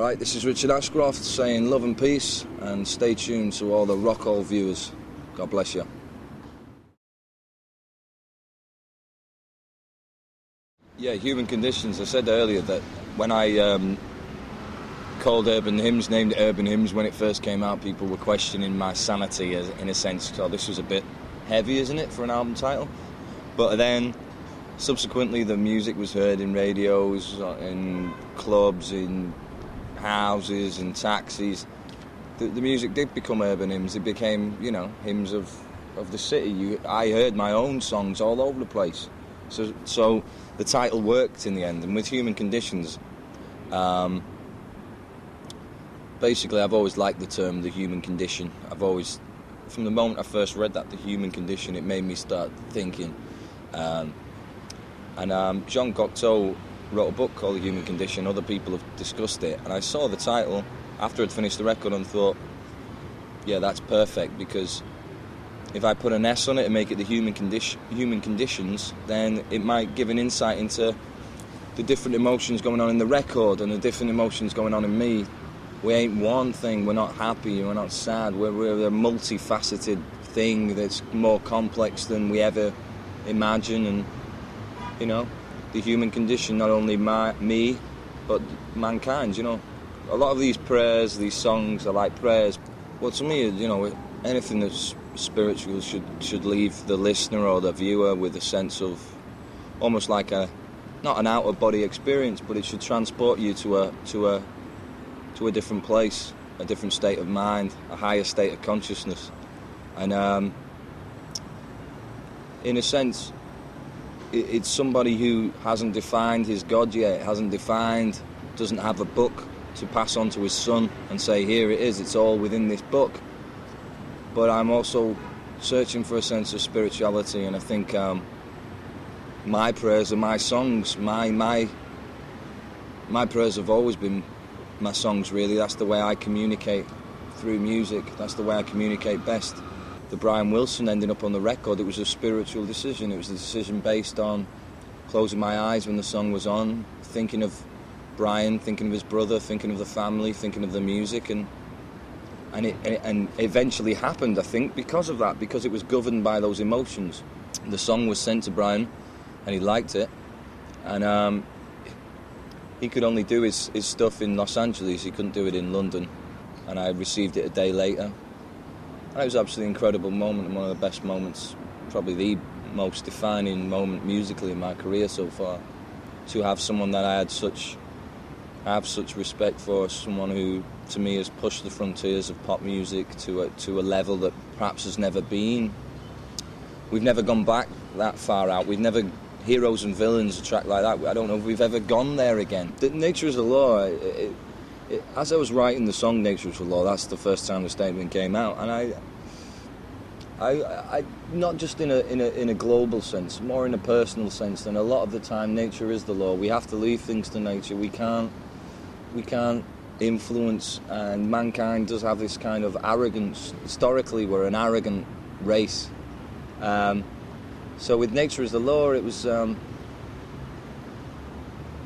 Alright, this is Richard Ashcroft saying love and peace, and stay tuned to all the Rockol viewers. God bless you. Yeah, Human Conditions. I said earlier that when I called Urban Hymns, named it Urban Hymns, when it first came out, people were questioning my sanity in a sense. So this was a bit heavy, isn't it, for an album title? But then, subsequently, the music was heard in radios, in clubs, in houses, in taxis. The music did become urban hymns. It became, hymns of the city. I heard my own songs all over the place. So the title worked in the end. And with Human Conditions, basically I've always liked the term the human condition. From the moment I first read that, the human condition, it made me start thinking. John Cocteau wrote a book called The Human Condition. Other people have discussed it, and I saw the title after I'd finished the record and thought, yeah, that's perfect, because if I put an S on it and make it the human conditions, then it might give an insight into the different emotions going on in the record and the different emotions going on in me. We ain't one thing. We're not happy, we're not sad. We're a multifaceted thing that's more complex than we ever imagine. And the human condition, not only me, but mankind. A lot of these prayers, these songs are like prayers. Well, to me, anything that's spiritual should leave the listener or the viewer with a sense of almost like not an out of body experience, but it should transport you to a different place, a different state of mind, a higher state of consciousness. And in a sense, it's somebody who hasn't defined his God yet, doesn't have a book to pass on to his son and say, here it is, it's all within this book. But I'm also searching for a sense of spirituality, and I think my prayers are my songs. My prayers have always been my songs, really. That's the way I communicate through music. That's the way I communicate best. The Brian Wilson ending up on the record, it was a spiritual decision. It was a decision based on closing my eyes when the song was on, thinking of Brian, thinking of his brother, thinking of the family, thinking of the music, and it eventually happened, I think, because of that, because it was governed by those emotions. The song was sent to Brian, and he liked it, and he could only do his stuff in Los Angeles. He couldn't do it in London, and I received it a day later. And it was an absolutely incredible moment, and one of the best moments, probably the most defining moment musically in my career so far, to have someone that I have such respect for, someone who, to me, has pushed the frontiers of pop music to a level that perhaps has never been. We've never gone back that far out. We've never, Heroes and Villains, a track like that, I don't know if we've ever gone there again. Nature is the Law, as I was writing the song Nature is the Law, that's the first time the statement came out, and I not just in a global sense, more in a personal sense, than a lot of the time nature is the law. We have to leave things to nature. We can't influence, and mankind does have this kind of arrogance. Historically, we're an arrogant race. So with Nature is the Law, it was the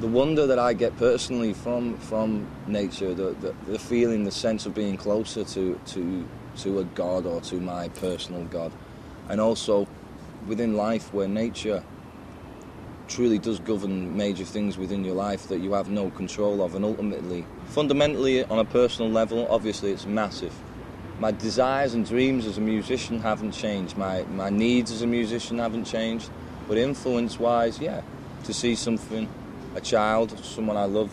wonder that I get personally from nature, the feeling, the sense of being closer to a God, or to my personal God. And also within life, where nature truly does govern major things within your life that you have no control of, and ultimately, fundamentally, on a personal level, obviously it's massive. My desires and dreams as a musician haven't changed. My needs as a musician haven't changed. But influence-wise, yeah, to see something, a child, someone I love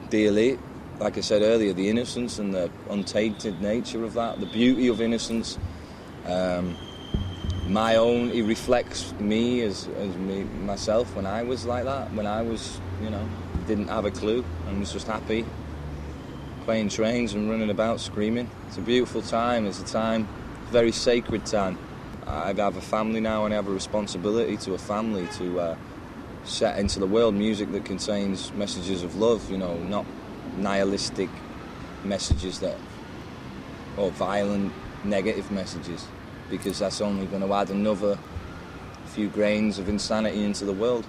dearly, like I said earlier, the innocence and the untainted nature of that, the beauty of innocence, my own, it reflects me as myself when I was like that, when I was, didn't have a clue and was just happy, playing trains and running about screaming. It's a beautiful time. It's a very sacred time. I have a family now, and I have a responsibility to a family to set into the world music that contains messages of love, not nihilistic messages or violent, negative messages, because that's only going to add another few grains of insanity into the world.